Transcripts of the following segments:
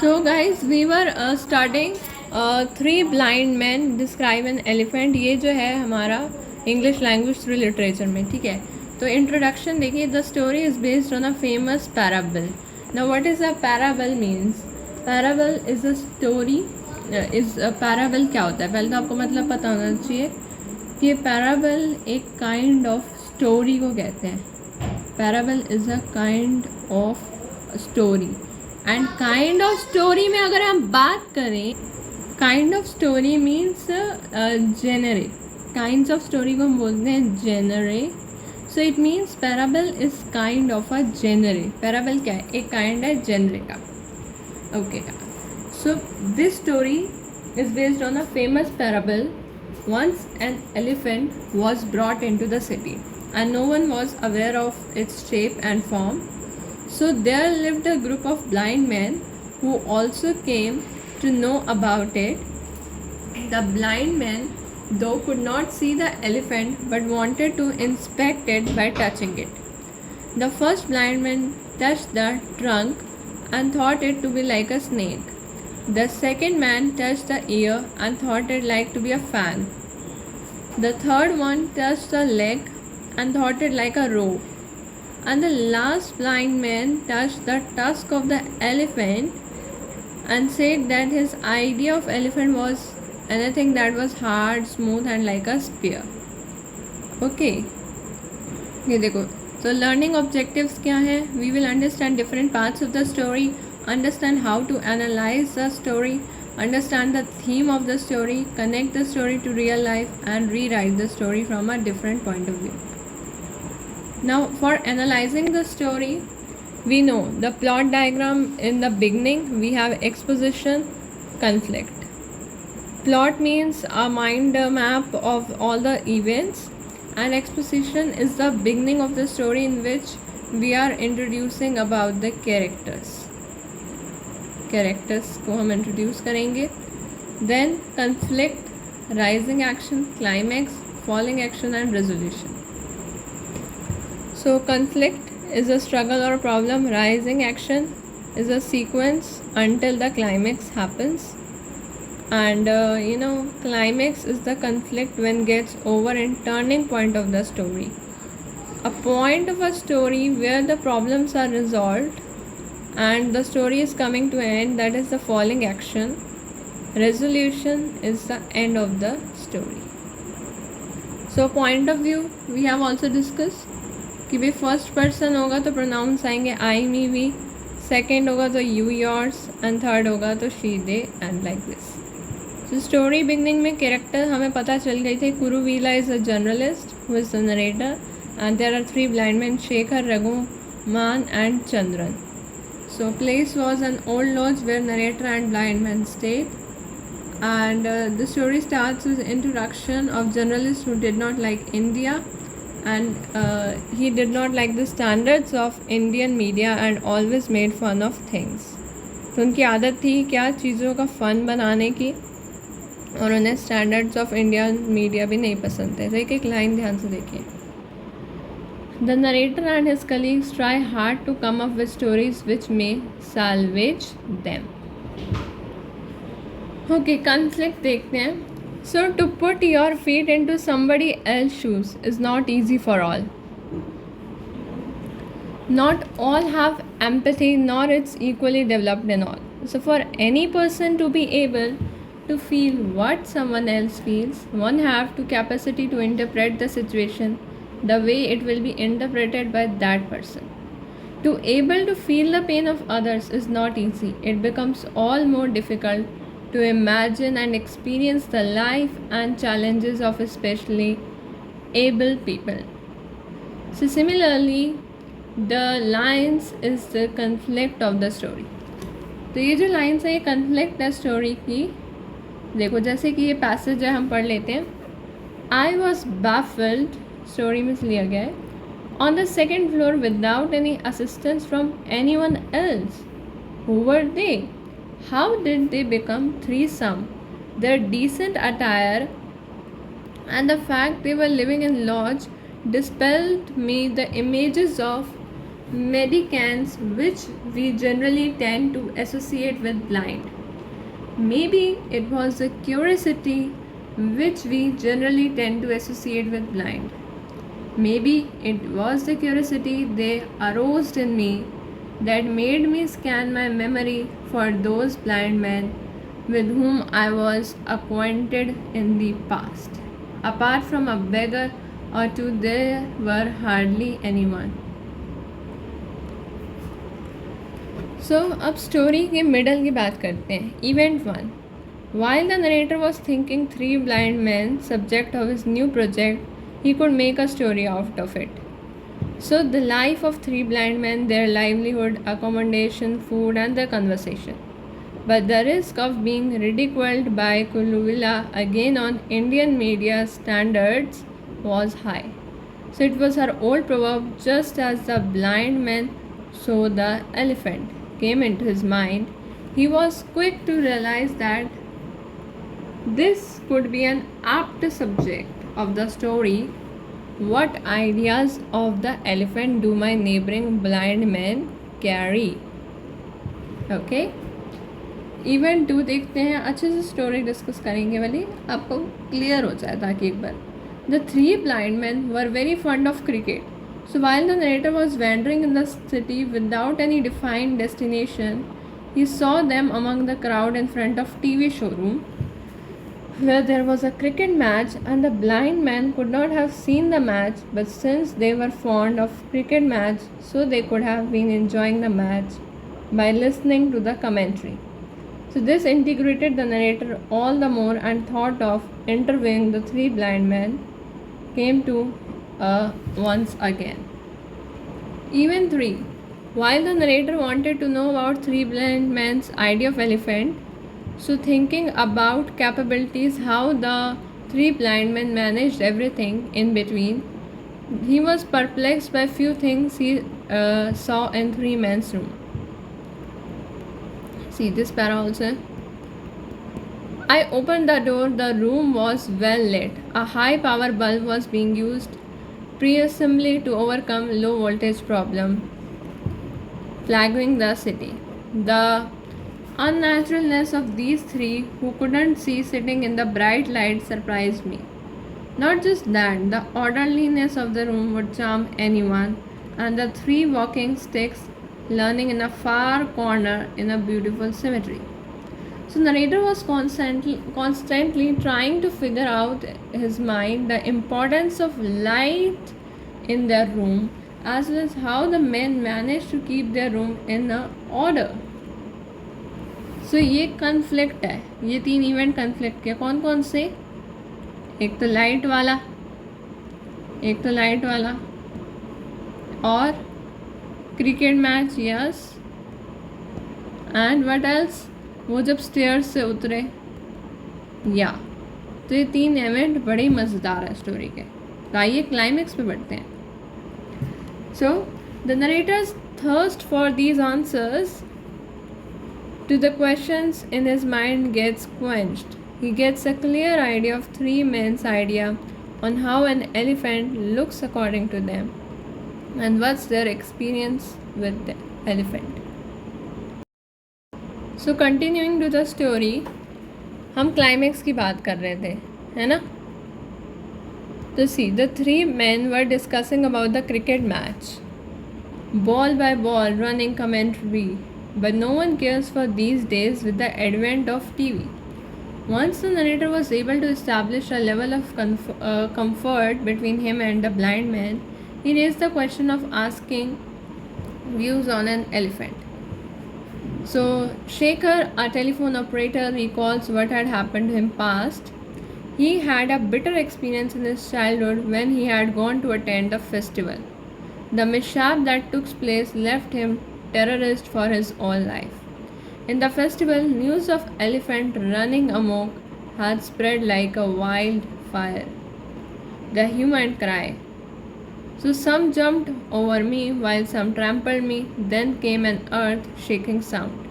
So guys, we were starting three blind men describe an elephant. ये जो है हमारा इंग्लिश लैंग्वेज थ्रू लिटरेचर में, ठीक है. तो इंट्रोडक्शन देखिए. The story is based on a famous parable. Now what is a parable means? Parable is a story. Is parable क्या होता है? पहले तो आपको मतलब पता होना चाहिए कि ये पैराबल एक काइंड ऑफ स्टोरी को कहते हैं. Parable is a kind of story. And kind of story में अगर हम बात करें, kind of story means genre. Kind of story को हम बोलते हैं जेनरे. So it means parable is kind of a genre. Parable क्या है? एक काइंड है जेनरे का. Okay. So this story is based on a famous parable. Once an elephant was brought into the city and no one was aware of its shape and form. So there lived a group of blind men who also came to know about it. The blind men, though, could not see the elephant but wanted to inspect it by touching it. The first blind man touched the trunk and thought it to be like a snake. The second man touched the ear and thought it like to be a fan. The third one touched the leg and thought it like a rope. And the last blind man touched the tusk of the elephant and said that his idea of elephant was anything that was hard, smooth and like a spear. Okay. ये देखो. So learning objectives क्या हैं? We will understand different parts of the story, understand how to analyze the story, understand the theme of the story, connect the story to real life and rewrite the story from a different point of view. Now for analyzing the story, we know the plot diagram. In the beginning we have exposition, conflict. Plot means a mind map of all the events, and exposition is the beginning of the story in which we are introducing about the characters. Characters को हम introduce करेंगे. Then conflict, rising action, climax, falling action and resolution. So conflict is a struggle और problem. Rising action is a sequence until the climax happens, and climax is the conflict when gets over and turning point of the story, a point of a story where the problems are resolved and the story is coming to an end. That is the falling action. Resolution is the end of the story. So point of view we have also discussed कि भाई first person होगा तो pronounce आएंगे आई, मी, we. Second होगा तो you, yours. And third होगा तो she, they and like this. So story beginning में कैरेक्टर हमें पता चल गई थी. Kuruvilla is a journalist who is the narrator, and there are three blind man, Shekhar, Raghuman and Chandran. So place was an old lodge where narrator and blind man stayed, and the story starts with introduction of journalist who did not like India, and he did not like the standards of Indian media and always made fun of things. तो उनकी आदत थी क्या? चीज़ों का फ़न बनाने की, और उन्हें स्टैंडर्ड्स ऑफ इंडियन मीडिया भी नहीं पसंद थे. तो एक एक लाइन ध्यान से देखिए. The narrator and his colleagues try hard to come up with stories which may salvage them. Okay, conflict देखते हैं. So to put your feet into somebody else's shoes is not easy for all. Not all have empathy, nor it's equally developed in all. So for any person to be able to feel what someone else feels, one have to capacity to interpret the situation the way it will be interpreted by that person. To able to feel the pain of others is not easy. It becomes all more difficult to imagine and experience the life and challenges of especially able people. So similarly, the lines is the conflict of the story. तो ये जो lines है ये conflict है story की. देखो जैसे कि ये पैसेज है, हम पढ़ लेते हैं. I was baffled, स्टोरी में लिया गया है, on the second floor without any assistance from anyone else. Who were they? How did they become threesome? Their decent attire and the fact they were living in lodge dispelled me the images of medicants which we generally tend to associate with blind. Maybe it was the curiosity which we generally tend to associate with blind. Maybe it was the curiosity they aroused in me that made me scan my memory for those blind men with whom I was acquainted in the past. Apart from a beggar or two, there were hardly anyone. अब story के middle की बात करते हैं. Event 1. While the narrator was thinking three blind men subject of his new project, he could make a story out of it. So the life of three blind men, their livelihood, accommodation, food and their conversation. But the risk of being ridiculed by Kuluvilla again on Indian media standards was high. So it was her old proverb, just as the blind man saw the elephant, came into his mind. He was quick to realize that this could be an apt subject of the story. What ideas of the elephant do my neighboring blind men carry? Okay. Event 2 देखते हैं. अच्छे से story discuss करेंगे वाली, आपको clear हो जाए ताकि एक बार. The three blind man were very fond of cricket. So while the narrator was wandering in the city without any defined destination, he saw them among the crowd in front of TV showroom where there was a cricket match, and the blind man could not have seen the match, but since they were fond of cricket match, so they could have been enjoying the match by listening to the commentary. So this integrated the narrator all the more, and thought of interviewing the three blind men came to once again. Event 3. While the narrator wanted to know about three blind men's idea of elephant, so thinking about capabilities, how the three blind men managed everything in between, he was perplexed by few things he saw in three men's room. See this para also. I opened the door. The room was well lit. A high power bulb was being used pre-assembly to overcome low voltage problem plaguing the city. The unnaturalness of these three who couldn't see sitting in the bright light surprised me. Not just that, the orderliness of the room would charm anyone, and the three walking sticks leaning in a far corner in a beautiful symmetry. So narrator was constantly trying to figure out his mind the importance of light in their room, as well as how the men managed to keep their room in order. So ये conflict है, ये 3 event conflict के. कौन कौन से? एक तो light वाला और cricket match. Yes. And what else? वो जब स्टेयर्स से उतरे. या तो ये 3 इवेंट बड़े मज़ेदार है स्टोरी के. तो आइए क्लाइमेक्स पे बढ़ते हैं. So the narrators thirst for these answers to the questions in his mind gets quenched. He gets a clear idea of three men's idea on how an elephant looks according to them, and what's their experience with the elephant. So continuing to the story, हम climax की बात कर रहे थे, है ना. तो see, the three men were discussing about the cricket match, ball by ball, running commentary. But no one cares for these days with the advent of TV. Once the narrator was able to establish a level of comfort between him and the blind man, he raised the question of asking views on an elephant. So Shekhar, a telephone operator, recalls what had happened to him past. He had a bitter experience in his childhood when he had gone to attend a festival. The mishap that took place left him terrorized for his whole life. In the festival, news of elephant running amok had spread like a wildfire. The hue and cry. So some jumped over me while some trampled me. Then came an earth-shaking sound.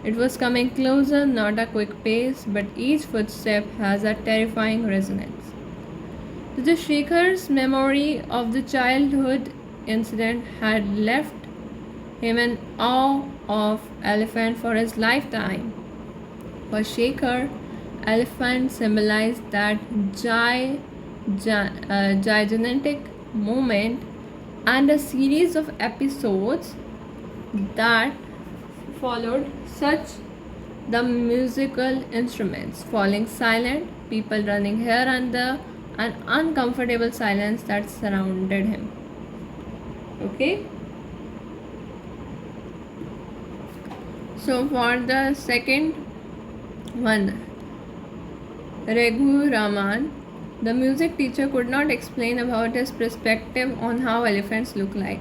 It was coming closer, not a quick pace, but each footstep has a terrifying resonance. The Shekhar's memory of the childhood incident had left him in awe of elephant for his lifetime. For Shekhar, elephant symbolized that gigantic moment and a series of episodes that followed, such the musical instruments falling silent, people running here and there, an uncomfortable silence that surrounded him. Okay, so for the second one, Raghu Raman, the music teacher, could not explain about his perspective on how elephants look like.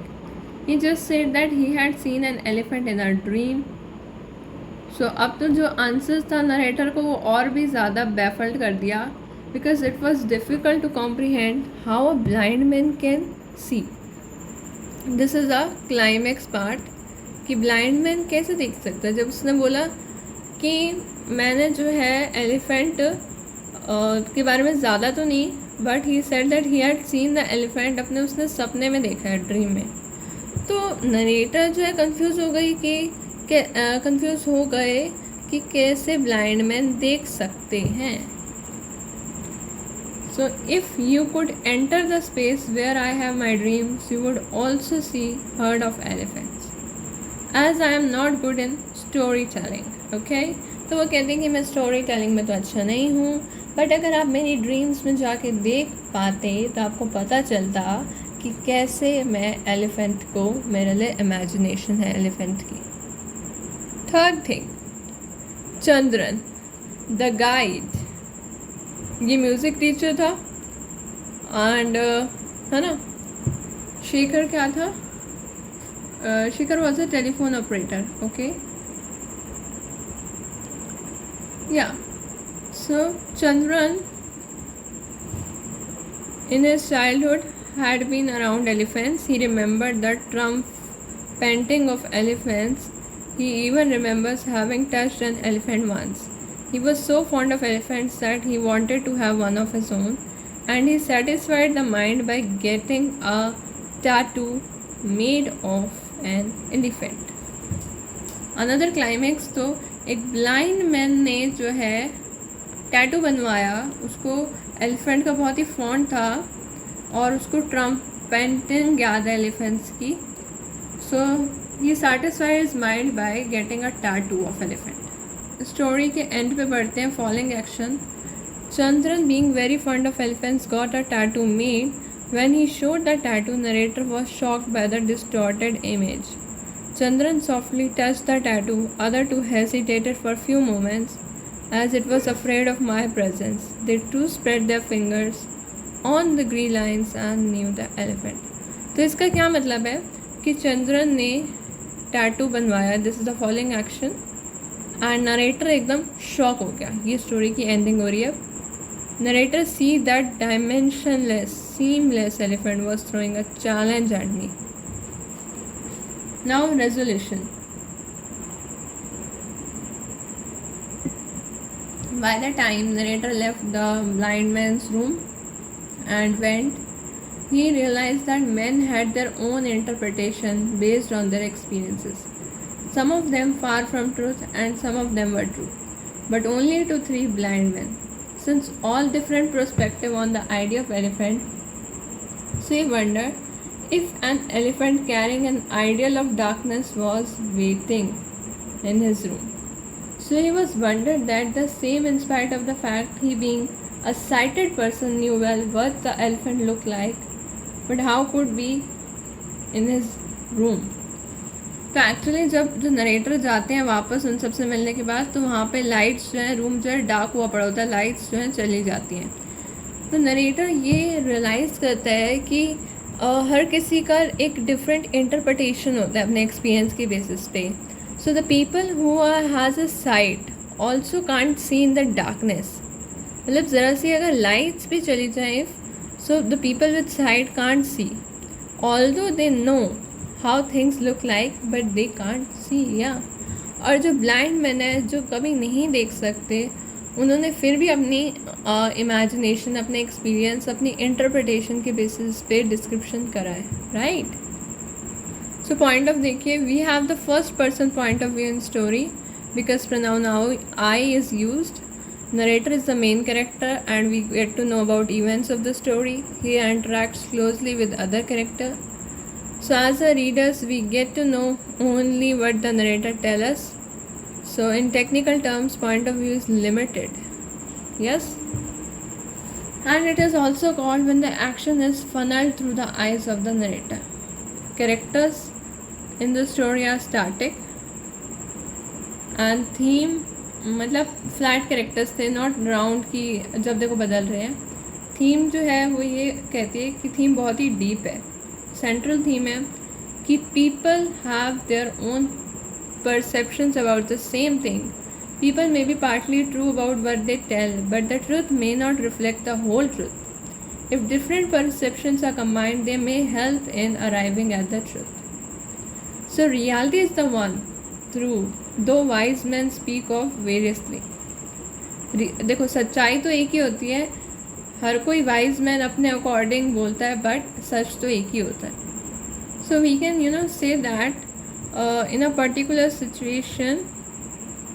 He just said that he had seen an elephant in a dream. सो अब तो जो answers था narrator को वो और भी ज़्यादा baffled कर दिया, because it was difficult to comprehend how a blind man can see. This is a climax part कि ब्लाइंड मैन कैसे देख सकता है. जब उसने बोला कि मैंने जो है एलिफेंट के बारे में ज़्यादा तो नहीं, but he said that he had seen the elephant, अपने उसने सपने में देखा है, ड्रीम में. तो नरेटर जो है कंफ्यूज हो गई कंफ्यूज हो गए कि कैसे ब्लाइंड मैन देख सकते हैं. So if you could enter the space where I have my dreams you would also see herd of elephants as I am not good in story telling. Okay, तो वो कहते हैं कि मैं स्टोरी टेलिंग में तो अच्छा नहीं हूँ, बट अगर आप मेरी ड्रीम्स में जाके देख पाते तो आपको पता चलता कि कैसे मैं एलिफेंट को, मेरे लिए इमेजिनेशन है एलिफेंट की. Third thing, Chandran the guide, ये म्यूज़िक टीचर था एंड है ना. शेखर क्या था? Shekhar was a telephone operator. Okay, या सो Chandran in his childhood had been around elephants. He remembered the trumpeting of elephants. He even remembers having touched an elephant once. He was so fond of elephants that he wanted to have one of his own, and he satisfied the mind by getting a tattoo made of an elephant. Another climax, तो एक blind man ने जो है tattoo बनवाया. उसको elephant का बहुत ही font था और उसको ट्रम्पेटिंग याद है एलिफेंट्स की. So he satisfied his mind by getting a tattoo of elephant. Story के एंड पे बढ़ते हैं. Following action, Chandran being very fond of elephants got a tattoo made. When he showed the tattoo, narrator was shocked by the distorted image. Chandran softly touched the tattoo. Other two hesitated for a few moments as it was afraid of my presence. They too spread their fingers on the green lines and knew the elephant. तो इसका क्या मतलब है कि चंद्रन ने tattoo बनवाया. This is the following action and narrator एकदम shock हो गया. ये स्टोरी की एंडिंग हो रही है. Narrator see that dimensionless seamless elephant was throwing a challenge at me. Now resolution. By the time narrator left the blind man's room and went, he realized that men had their own interpretation based on their experiences. Some of them far from truth and some of them were true, but only to three blind men. Since all different perspective on the idea of elephant, so he wondered if an elephant carrying an ideal of darkness was waiting in his room. So he was wondered that the same, in spite of the fact he being a sighted person knew well what the elephant looked like, but how could be in his room. तो actually जब जो narrator जाते हैं वापस उन सबसे मिलने के बाद, तो वहाँ पे लाइट्स जो है, रूम जो है डार्क हुआ पड़ा होता है, लाइट्स जो हैं चली जाती हैं. तो नरेटर ये रियलाइज़ करता है कि हर किसी का एक डिफरेंट इंटरप्रटेशन होता है अपने एक्सपीरियंस के बेसिस पे. So the people who has a site also can't see in the darkness. मतलब ज़रा सी अगर लाइट्स भी चली जाएँ, so the people with site can't see, although they know how things look like, but they can't see. या और जो blind man है, जो कभी नहीं देख सकते, उन्होंने फिर भी अपनी इमेजिनेशन, अपने एक्सपीरियंस, अपनी इंटरप्रिटेशन के बेसिस पे डिस्क्रिप्शन करा है. राइट. सो पॉइंट ऑफ देखिए, we have the first person point of view in story because pronoun now I is used. Narrator is the main character and we get to know about events of the story. He interacts closely with other character. So as a readers we get to know only what the narrator tell us. So in technical terms point of view is limited. Yes. And it is also called when the action is funneled through the eyes of the narrator. Characters in the story are static and theme मतलब flat characters थे, not round की जब देखो बदल रहे हैं. Theme जो है वो ये कहती है कि थीम बहुत ही डीप है. सेंट्रल थीम है कि people have their own perceptions about the same thing. People may be partly true about what they tell but the truth may not reflect the whole truth. If different perceptions are combined they may help in arriving at the truth. So reality is the one through though wise man speak of variously. देखो सच्चाई तो एक ही होती है, हर कोई wise man अपने according बोलता है बट सच तो एक ही होता है. So we can say that in a particular situation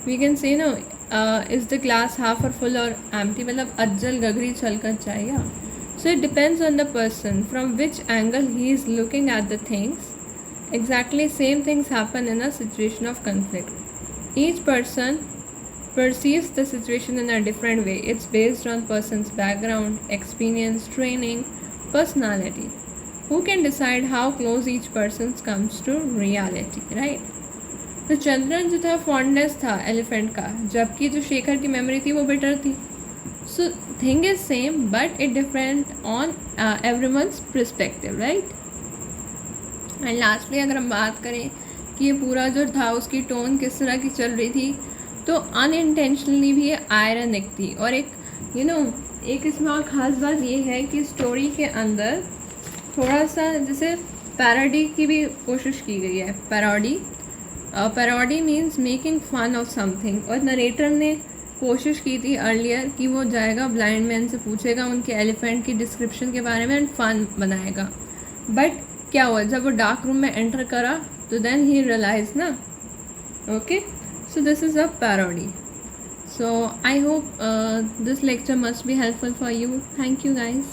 we can say is the glass half और फुल और एम्प्टी, मतलब अज्जल गगरी छल कर चाहिए. So it depends on the person from which angle he is looking at the things. Exactly same things happen in a situation of conflict. Each person perceives the situation in a different way. It's based on person's background, experience, training, personality. Who can decide how close each person comes to reality, right? तो चंद्रन जो था fondness था elephant का, जबकि जो शेखर की memory थी वो बेटर थी. So thing is same but it different on everyone's perspective, right. And lastly अगर हम बात करें कि ये पूरा जो था उसकी टोन किस तरह की चल रही थी, तो अनइंटेंशनली भी ये आयरनिक थी. और एक एक इसमें और ख़ास बात ये है कि स्टोरी के अंदर थोड़ा सा जैसे पैरोडी की भी कोशिश की गई है. Parody means making fun of something. और नरेटर ने कोशिश की थी अर्लियर कि वो जाएगा ब्लाइंड मैन से पूछेगा उनके एलिफेंट की डिस्क्रिप्शन के बारे में एंड फन बनाएगा. बट क्या हुआ जब वो डार्क रूम में एंटर करा तो देन ही रियलाइज ना. Okay, so this is a parody. So I hope this lecture must be helpful for you. Thank you guys.